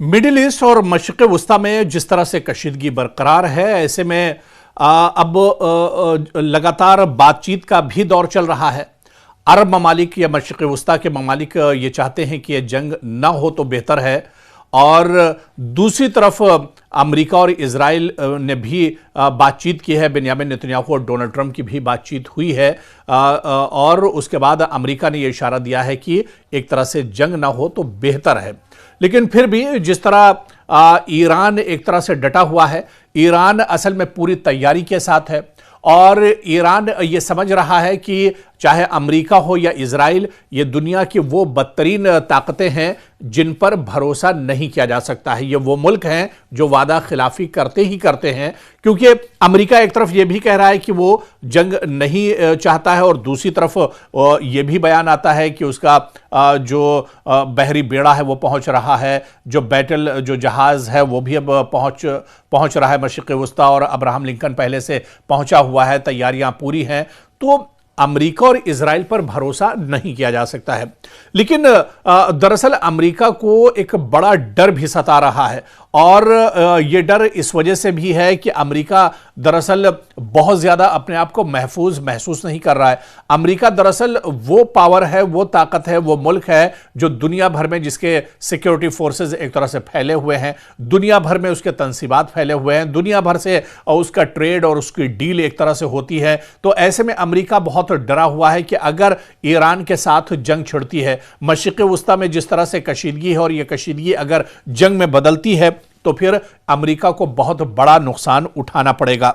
Middle east और मशरिक़ वस्ता में जिस तरह से कशीदगी बरकरार है, ऐसे में अब लगातार बातचीत का भी दौर चल रहा है। अरब ममालिक या मशरिक़ वस्ता के ममालिक ये चाहते हैं कि यह जंग ना हो तो बेहतर है, और दूसरी तरफ अमेरिका और इजराइल ने भी बातचीत की है। बेंयामिन नेतन्याहू और डोनाल्ड ट्रंप की भी बातचीत हुई है, और उसके बाद अमेरिका ने यह इशारा दिया है कि एक तरह से जंग ना हो तो बेहतर है। लेकिन फिर भी जिस तरह ईरान एक तरह से डटा हुआ है, ईरान असल में पूरी तैयारी के साथ है, और ईरान ये समझ रहा है कि चाहे अमेरिका हो या इजराइल, ये दुनिया की वो बदतरीन ताकतें हैं जिन पर भरोसा नहीं किया जा सकता है। ये वो मुल्क हैं जो वादा खिलाफी करते ही करते हैं, क्योंकि अमेरिका एक तरफ ये भी कह रहा है कि वो जंग नहीं चाहता है, और दूसरी तरफ ये भी बयान आता है कि उसका जो बहरी बेड़ा है वो पहुंच रहा है, जो जहाज है वो भी अब पहुंच रहा है मशरिक़ वस्ता, और अब्राहम लिंकन पहले से पहुंचा हुआ है, तैयारियां पूरी हैं। तो अमेरिका और इजराइल पर भरोसा नहीं किया जा सकता है। लेकिन दरअसल अमेरिका को एक बड़ा डर भी सता रहा है, और यह डर इस वजह से भी है कि अमेरिका दरअसल बहुत ज़्यादा अपने आप को महफूज महसूस नहीं कर रहा है। अमेरिका दरअसल वो पावर है, वो ताकत है, वो मुल्क है जो दुनिया भर में, जिसके सिक्योरिटी फोर्सेस एक तरह से फैले हुए हैं, दुनिया भर में उसके तंसीबात फैले हुए हैं, दुनिया भर से उसका ट्रेड और उसकी डील एक तरह से होती है। तो ऐसे में अमेरिका बहुत डरा हुआ है कि अगर ईरान के साथ जंग छिड़ती है, मशरिक़ वस्ता में जिस तरह से कशीदगी है, और यह कशीदगी अगर जंग में बदलती है तो फिर अमेरिका को बहुत बड़ा नुकसान उठाना पड़ेगा।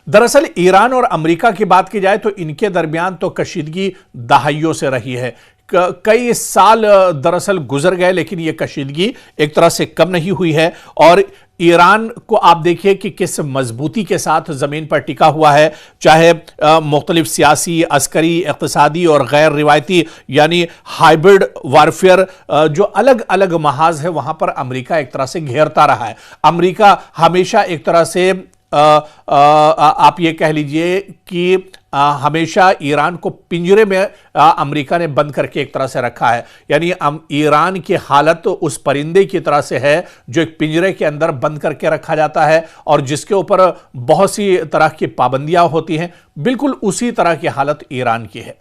दरअसल ईरान और अमेरिका की बात की जाए तो इनके दरमियान तो कशीदगी दहाइयों से रही है। कई साल दरअसल गुजर गए, लेकिन यह कशीदगी एक तरह से कम नहीं हुई है। और ईरान को आप देखिए कि किस मजबूती के साथ जमीन पर टिका हुआ है, चाहे मुख्तलिफ सियासी, अस्करी, इक़्तिसादी और गैर रिवायती यानी हाइब्रिड वारफेयर जो अलग अलग महाज है, वहां पर अमेरिका एक तरह से घेरता रहा है। अमेरिका हमेशा एक तरह से आप ये कह लीजिए कि हमेशा ईरान को पिंजरे में अमेरिका ने बंद करके एक तरह से रखा है। यानी ईरान की हालत उस परिंदे की तरह से है जो एक पिंजरे के अंदर बंद करके रखा जाता है, और जिसके ऊपर बहुत सी तरह की पाबंदियां होती हैं। बिल्कुल उसी तरह की हालत ईरान की है।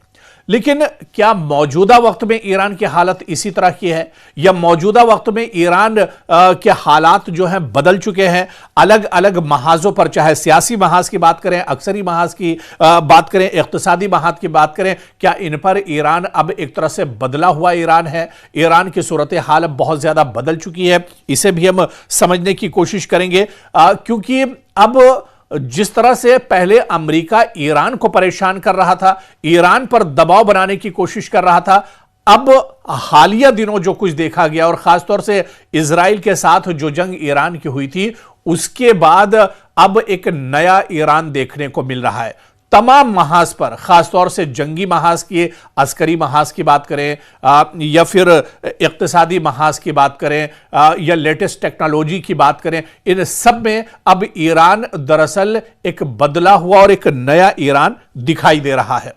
लेकिन क्या मौजूदा वक्त में ईरान की हालत इसी तरह की है, या मौजूदा वक्त में ईरान के हालात जो हैं बदल चुके हैं? अलग अलग महाजों पर, चाहे सियासी महाज की बात करें, अक्सरी महाज की बात करें, इक़्तिसादी महाज की बात करें, क्या इन पर ईरान अब एक तरह से बदला हुआ ईरान है? ईरान की सूरत हाल अब बहुत ज्यादा बदल चुकी है। इसे भी हम समझने की कोशिश करेंगे, क्योंकि अब जिस तरह से पहले अमेरिका ईरान को परेशान कर रहा था, ईरान पर दबाव बनाने की कोशिश कर रहा था, अब हालिया दिनों जो कुछ देखा गया, और खासतौर से इजराइल के साथ जो जंग ईरान की हुई थी, उसके बाद अब एक नया ईरान देखने को मिल रहा है। तमाम महाज पर, खासतौर से जंगी महाज की, अस्करी महाज की बात करें, या फिर इक़्तिसादी महाज की बात करें, या लेटेस्ट टेक्नोलॉजी की बात करें, इन सब में अब ईरान दरअसल एक बदला हुआ और एक नया ईरान दिखाई दे रहा है।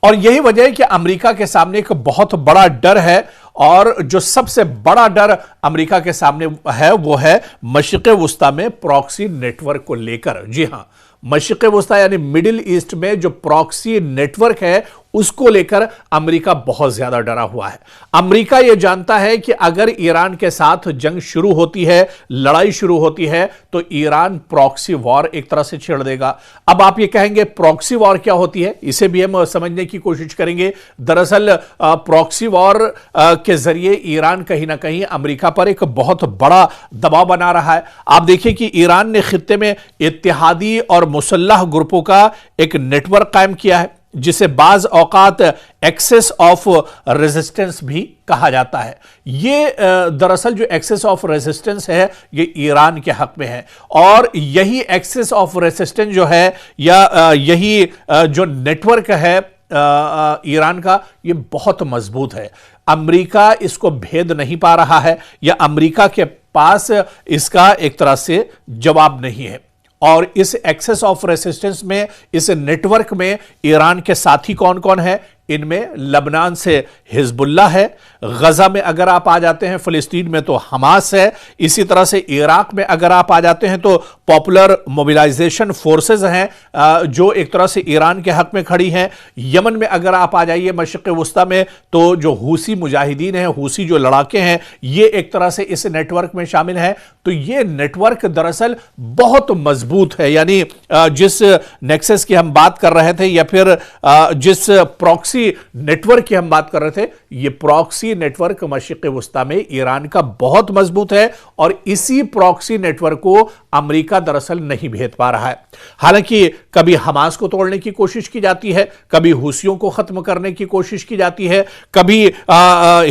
और यही वजह है कि अमेरिका के सामने एक बहुत बड़ा डर है, और जो सबसे बड़ा डर अमेरिका के सामने है वो है मशरिक़ वस्ता में प्रॉक्सी नेटवर्क को लेकर। जी हां, मशरिक़ वस्ता यानी मिडिल ईस्ट में जो प्रॉक्सी नेटवर्क है, उसको लेकर अमेरिका बहुत ज्यादा डरा हुआ है। अमेरिका यह जानता है कि अगर ईरान के साथ जंग शुरू होती है, लड़ाई शुरू होती है, तो ईरान प्रॉक्सी वॉर एक तरह से छेड़ देगा। अब आप ये कहेंगे प्रॉक्सी वॉर क्या होती है, इसे भी हम समझने की कोशिश करेंगे। दरअसल प्रॉक्सी वॉर के जरिए ईरान कहीं ना कहीं अमेरिका पर एक बहुत बड़ा दबाव बना रहा है। आप देखिए कि ईरान ने खित्ते में इत्तेहादी और मुसल्लह ग्रुपों का एक नेटवर्क कायम किया है, जिसे बाज औकात एक्सेस ऑफ रेजिस्टेंस भी कहा जाता है। ये दरअसल जो एक्सेस ऑफ रेजिस्टेंस है, ये ईरान के हक में है, और यही एक्सेस ऑफ रेजिस्टेंस जो है, या यही जो नेटवर्क है ईरान का, ये बहुत मजबूत है। अमेरिका इसको भेद नहीं पा रहा है, या अमेरिका के पास इसका एक तरह से जवाब नहीं है। और इस एक्सेस ऑफ रेसिस्टेंस में, इस नेटवर्क में ईरान के साथी कौन कौन है, इनमें लबनान से हिजबुल्लाह है, गजा में अगर आप आ जाते हैं फिलिस्तीन में तो हमास है, इसी तरह से इराक में अगर आप आ जाते हैं तो पॉपुलर मोबिलाइजेशन फोर्सेस हैं जो एक तरह से ईरान के हक में खड़ी हैं। यमन में अगर आप आ जाइए मशरिक़ वुस्ता में तो जो हूसी मुजाहिदीन हैं, हूसी जो लड़ाके हैं, ये एक तरह से इस नेटवर्क में शामिल हैं। तो ये नेटवर्क दरअसल बहुत मजबूत है, यानी जिस नेक्सस की हम बात कर रहे थे या फिर जिस प्रॉक्सी नेटवर्क की हम बात कर रहे थे, ये प्रॉक्सी नेटवर्क मशरिक़ वुस्ता में ईरान का बहुत मजबूत है और इसी प्रॉक्सी नेटवर्क को अमेरिका दरअसल नहीं भेद पा रहा है। हालांकि कभी हमास को तोड़ने की कोशिश की जाती है, कभी हूसियों को खत्म करने की कोशिश की जाती है, कभी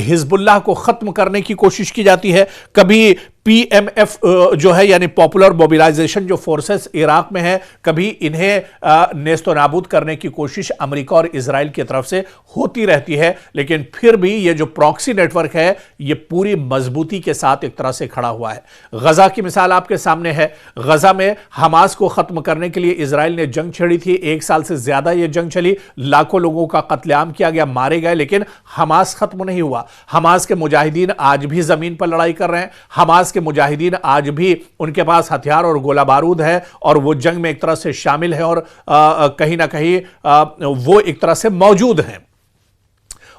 हिजबुल्लाह को खत्म करने की कोशिश की जाती है, कभी पीएमएफ जो है यानी पॉपुलर मोबिलाइजेशन जो फोर्सेस इराक में है, कभी इन्हें नेस्तो नाबूद करने की कोशिश अमेरिका और इजराइल की तरफ से होती रहती है। लेकिन फिर भी ये जो प्रॉक्सी नेटवर्क है ये पूरी मजबूती के साथ एक तरह से खड़ा हुआ है। गजा की मिसाल आपके सामने है। गजा में हमास को खत्म करने के लिए इजराइल ने जंग छेड़ी थी, 1 साल से ज्यादा यह जंग चली, लाखों लोगों का कत्लेआम किया गया, मारे गए, लेकिन हमास खत्म नहीं हुआ। हमास के मुजाहिदीन आज भी जमीन पर लड़ाई कर रहे हैं। हमास के मुजाहिदीन आज भी उनके पास हथियार और गोला बारूद है और वो जंग में एक तरह से शामिल है और कहीं ना कहीं वो एक तरह से मौजूद हैं।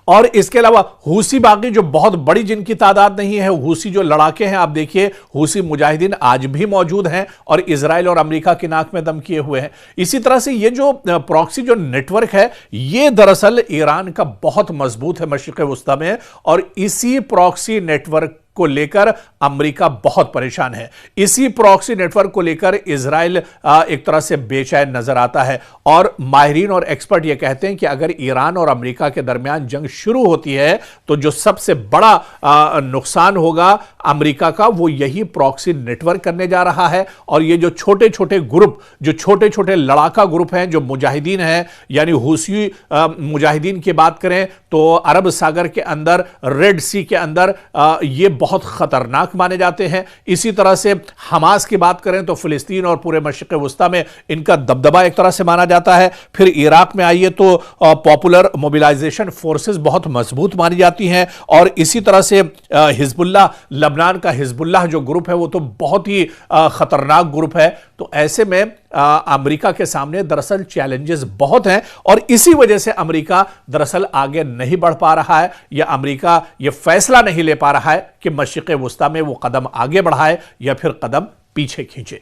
और इसके अलावा हूसी बागी जो बहुत बड़ी जिनकी तादाद नहीं है, हूसी जो लड़ाके हैं, आप देखिए हूसी मुजाहिदीन आज भी मौजूद हैं और इजराइल और अमेरिका की नाक में दम किए हुए हैं। इसी तरह से ये जो प्रॉक्सी जो नेटवर्क है ये दरअसल ईरान का बहुत मजबूत है मशरिक़ वुस्ता में, और इसी प्रॉक्सी नेटवर्क को लेकर अमेरिका बहुत परेशान है। इसी प्रॉक्सी नेटवर्क को लेकर इजराइल एक तरह से बेचैन नजर आता है और माहिरीन और एक्सपर्ट यह कहते हैं कि अगर ईरान और अमेरिका के दरमियान जंग शुरू होती है तो जो सबसे बड़ा नुकसान होगा अमेरिका का वो यही प्रॉक्सी नेटवर्क करने जा रहा है। और ये जो छोटे छोटे ग्रुप, जो छोटे छोटे लड़ाका ग्रुप हैं, जो मुजाहिदीन हैं, यानी हूसी मुजाहिदीन की बात करें तो अरब सागर के अंदर, रेड सी के अंदर ये बहुत खतरनाक माने जाते हैं। इसी तरह से हमास की बात करें तो फिलिस्तीन और पूरे मशरिक़ वुस्ता में इनका दबदबा एक तरह से माना जाता है। फिर इराक में आइए तो पॉपुलर मोबिलाइजेशन फोर्सेस बहुत मजबूत मानी जाती हैं। और इसी तरह से हिजबुल्लाह, लबनान का हिजबुल्लाह जो ग्रुप है वो तो बहुत ही खतरनाक ग्रुप है। तो ऐसे में अमेरिका के सामने दरअसल चैलेंजेस बहुत हैं और इसी वजह से अमेरिका दरअसल आगे नहीं बढ़ पा रहा है, या अमेरिका यह फैसला नहीं ले पा रहा है कि मशरिक़ वुस्ता में वो कदम आगे बढ़ाए या फिर कदम पीछे खींचे।